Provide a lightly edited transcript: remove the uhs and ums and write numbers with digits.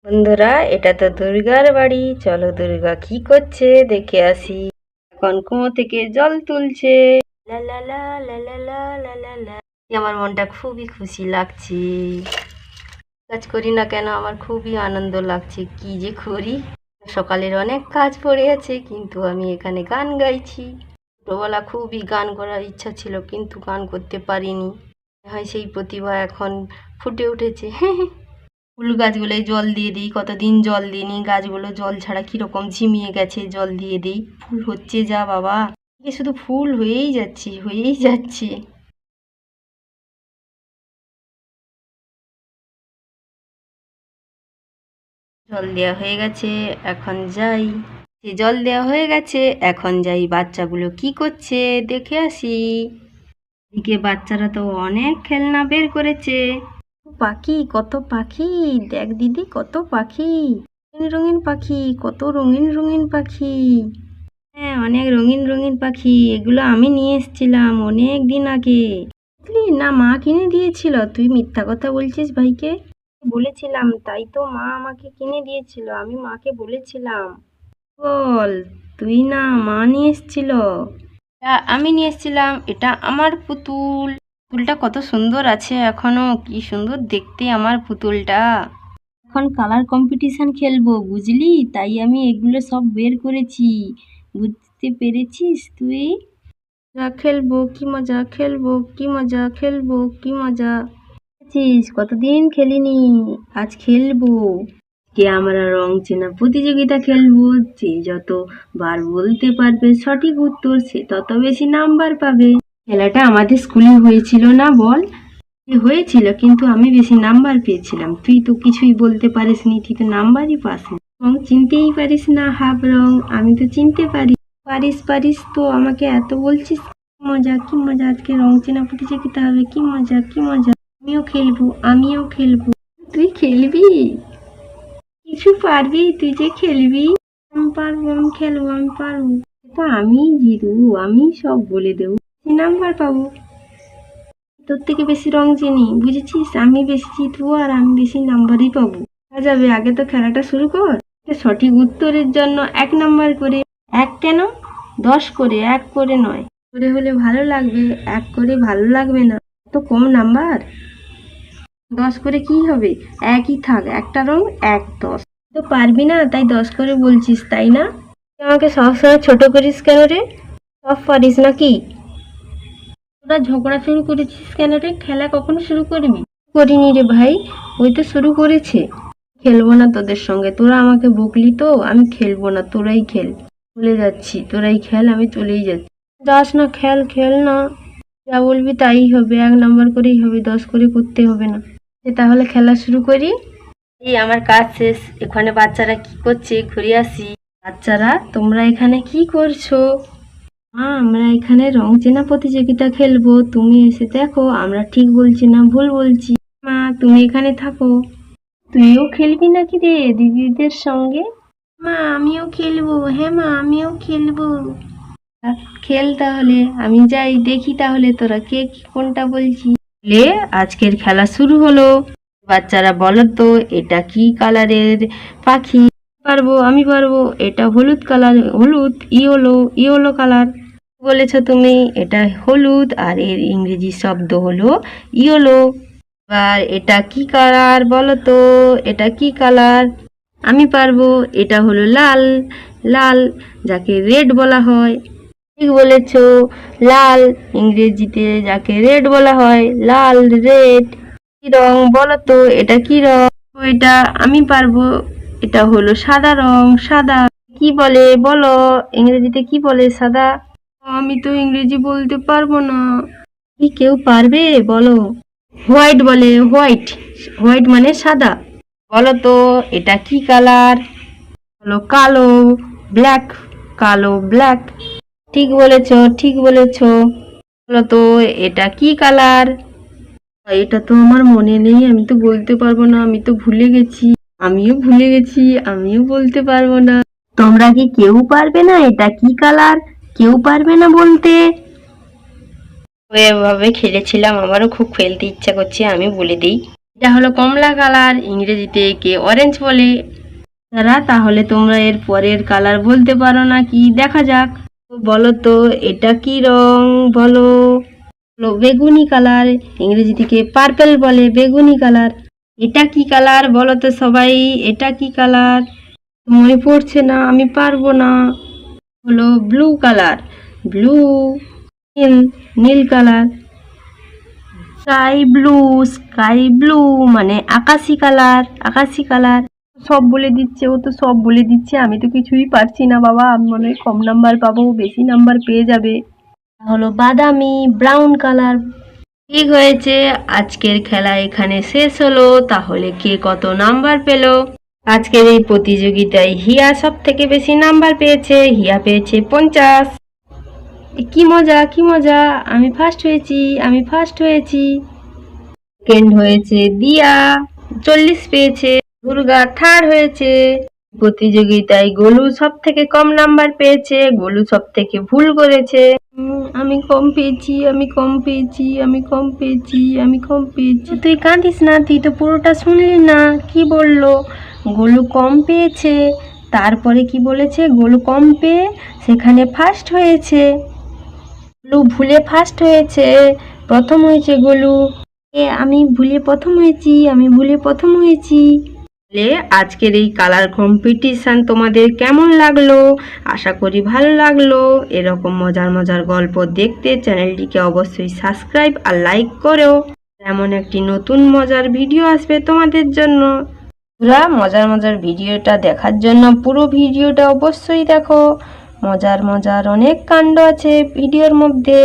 বন্ধুরা, এটা তো দুর্গার বাড়ি। চলো দুর্গা কি করছে দেখে আসি। এখন কুয়ো থেকে জল তুলছে। লা লা লা লা লা লা লা লা লা। আমার মনটা খুবই খুশি লাগছে। কাজ করি না কেন আমার খুবই আনন্দ লাগছে। কি যে করি, সকালের অনেক কাজ পড়ে আছে, কিন্তু আমি এখানে গান গাইছি। ছোটবেলা খুবই গান করার ইচ্ছা ছিল, কিন্তু গান করতে পারিনি। হয় সেই প্রতিভা এখন ফুটে উঠেছে। ফুল গাছগুলোয় জল দিয়ে দিই, কতদিন জল দিইনি, গাছগুলো জল ছাড়া কিরকম ঝিমিয়ে গেছে। জল দিয়ে দিই, ফুল হচ্ছে যা বাবা, শুধু ফুল হয়েই যাচ্ছে হয়েই যাচ্ছে। জল দেওয়া হয়ে গেছে, এখন যাই। জল দেওয়া হয়ে গেছে, এখন যাই বাচ্চাগুলো কি করছে দেখে আসি। এদিকে বাচ্চারা তো অনেক খেলনা বের করেছে। পাখি, কত পাখি, দেখ দিদি কত পাখি, রঙিন রঙিন পাখি, কত রঙিন রঙিন পাখি। হ্যাঁ, অনেক রঙিন রঙিন পাখি। এগুলো আমি নিয়ে এসেছিলাম অনেক দিন আগে। বুঝলি না, মা কিনে দিয়েছিল। তুই মিথ্যা কথা বলছিস ভাইকে। বলেছিলাম তাই তো, মা আমাকে কিনে দিয়েছিল, আমি মাকে বলেছিলাম। বল, তুই না, মা নিয়ে এসেছিল। আমি নিয়ে এসেছিলাম, এটা আমার পুতুল। পুতুলটা কত সুন্দর আছে এখনো, কি সুন্দর দেখতে আমার পুতুলটা। এখন কালার কম্পিটিশন খেলবো বুঝলি, তাই আমি এগুলো সব বের করেছি। বুঝতে পেরেছিস তুই? যা খেলবো কি মজা, খেলবো কি মজা, খেলবো কি মজা। কতদিন খেলিনি, আজ খেলবো। কে আমরা রং চেনা প্রতিযোগিতা খেলবো। যে যত বার বলতে পারবে সঠিক উত্তর, সে তত বেশি নাম্বার পাবে। খেলাটা আমাদের স্কুলে হয়েছিল না বল? হয়েছিল, কিন্তু আমি বেশি নাম্বার পেয়েছিলাম। তুই তো কিছুই বলতে পারিসনি, তুই তো নাম্বারই পাসনি। রং চিনতেই পারিস না, হাফ রং। আমি তো চিনতে পারি। পারিস পারিস তো আমাকে এত বলছিস। মজা কি মজা, আজকে রং চেনা প্রতিযোগিতা হবে, কি মজা কি মজা। আমিও খেলবো, আমিও খেলবো। তুই খেলবি? কিছু পারবি? তুই যে খেলবি। আমি পারবো, আমি খেলবো, আমি পারবো। তো আমি জিতবো, আমি সব বলে দেবো, নাম্বার পাবো। তোর থেকে বেশি রং চিনি, বুঝেছিস? আমি বেশি জিতবো আর আমি বেশি নাম্বারই পাবো। যাবে, আগে তো খেলাটা শুরু কর। সঠিক উত্তরের জন্য 1 নাম্বার করে। 1 কেন, 10 করে, 1 করে নয়। করে হলে ভালো লাগবে, 1 করে ভালো লাগবে না। তো কম নাম্বার, 10 করে কি হবে? একই থাক, একটা রং 1, 10। তো পারবি না, তাই 10 করে বলছিস, তাই না? আমাকে সবসময় ছোট করিস কেন রে? সব পারিস নাকি? তোরা ঝগড়া শুরু করেছিস কেন রে? খেলা কখন শুরু করবি? করিনি রে ভাই, ওই তো শুরু করেছে। খেলবো না তোদের সঙ্গে, তোরা আমাকে বকলি তো, আমি খেলবো না, তোরাই খেল। চলে যাচ্ছি, তোরাই খেল, আমি চলেই যাচ্ছি। যাস না, খেল খেল না। যা বলবি তাই হবে, 1 নাম্বার করেই হবে, 10 করে করতে হবে না। তাহলে খেলা শুরু করি। এই আমার কাজ শেষ, এখানে বাচ্চারা কি করছে ঘুরে আসি। বাচ্চারা, তোমরা এখানে কি করছো? মা, আমরা এখানে রং চেনা প্রতিযোগিতা খেলবো, তুমি এসে দেখো আমরা ঠিক বলছি না ভুল বলছি। মা, তুমি এখানে থাকো। তুইও খেলবি নাকি রে দিদিদের সঙ্গে? মা, আমিও খেলবো। হ্যাঁ মা, আমিও খেলবো। খেল তাহলে, আমি যাই দেখি তাহলে তোরা কে কোনটা বলছি। আজকের খেলা শুরু হলো। বাচ্চারা বলো তো, এটা কি কালারের পাখি? পারবো, আমি পারবো। এটা হলুদ কালার, হলুদ, ইয়েলো, ইয়েলো কালার। বলেছো তুমি, এটা হলুদ আর এর ইংরেজি শব্দ হলো ইয়েলো। এবার এটা কি কালার বলো তো, এটা কি কালার? আমি পারবো, এটা হলো লাল, লাল, যাকে রেড বলা হয়। ঠিক বলেছো, লাল, ইংরেজিতে যাকে রেড বলা হয়, লাল, রেড। কি রং বলো তো, এটা কি রং? এটা আমি পারবো, এটা হলো সাদা রং, সাদা। কি বলে বলো, ইংরেজিতে কি বলে সাদা? আমি তো ইংরেজি বলতে পারবো না। কি কেউ পারবে বলো? হোয়াইট বলে, হোয়াইট। হোয়াইট মানে সাদা। বলো তো, এটা কি কালার? বলো কালো, ব্ল্যাক। কালো, ব্ল্যাক। ঠিক বলেছো, ঠিক বলেছো। বলো তো, এটা কি কালার? এটা তো আমার মনে নেই, আমি তো বলতে পারবো না, আমি তো ভুলে গেছি। আমিও ভুলে গেছি, আমিও বলতে পারবো না। তোমরা কি কেউ পারবে না এটা কি কালার? কেউ পারবে না বলতে? এভাবে খেলেছিলাম, আমারও খুব খেলতে ইচ্ছা করছে, আমি বলে দিই। এটা হলো কমলা কালার, ইংরেজিতে একে অরেঞ্জ বলে। তাহলে তোমরা এর পরের কালার বলতে পারো না কি? দেখা যাক। বলো তো এটা কি রং? বলো। বেগুনি কালার, ইংরেজি থেকে পার্পল বলে, বেগুনি কালার। এটা কি কালার বলো তো সবাই? এটা কি কালার? মনে পড়ছে না, আমি পারবো না। হলো ব্লু কালার, ব্লু। নীল কালার, স্কাই ব্লু মানে আকাশি কালার, আকাশি কালার। সব বলে দিচ্ছে, ও তো সব বলে দিচ্ছে, আমি তো কিছুই পারছি না বাবা। আমি মনে হয় কম নাম্বার পাবো, বেশি নাম্বার পেয়ে যাবে। হলো বাদামি, ব্রাউন কালার। ঠিক হয়েছে, আজকের খেলা এখানে শেষ হলো। তাহলে কে কত নাম্বার পেল? আজকের এই প্রতিযোগিতায় হিয়া সব থেকে বেশি নাম্বার পেয়েছে, হিয়া পেয়েছে 50। কি মজা, কি মজা, আমি ফার্স্ট হয়েছি, আমি ফার্স্ট হয়েছি। সেকেন্ড হয়েছে দিয়া, 40 পেয়েছে। দুর্গা থার্ড হয়েছে। প্রতিযোগিতায় গোলু সব থেকে কম নাম্বার পেয়েছে, গোলু সব থেকে ভুল করেছে। আমি কম পেয়েছি, আমি কম পেয়েছি, আমি কম পেয়েছি, আমি কম পেয়েছি। তুই কাঁদিস না, তুই তো পুরোটা শুনলি না। কি বললো? গোলু কম পেয়েছে, তারপরে কি বলেছে? গোলু কম পেয়ে সেখানে ফার্স্ট হয়েছে। গোলু ভুলে ফার্স্ট হয়েছে, প্রথম হয়েছে গোলু। আমি ভুলে প্রথম হয়েছি, আমি ভুলে প্রথম হয়েছি। আজকের এই কালার কম্পিটিশন তোমাদের কেমন লাগলো? আশা করি ভালো লাগলো। এরকম মজার মজার গল্প দেখতে চ্যানেলটিকে অবশ্যই সাবস্ক্রাইব আর লাইক করো। এমন একটি নতুন মজার ভিডিও আসবে তোমাদের জন্য। মজার মজার ভিডিওটা দেখার জন্য পুরো ভিডিওটা অবশ্যই দেখো। মজার মজার অনেক কাণ্ড আছে ভিডিওর মধ্যে।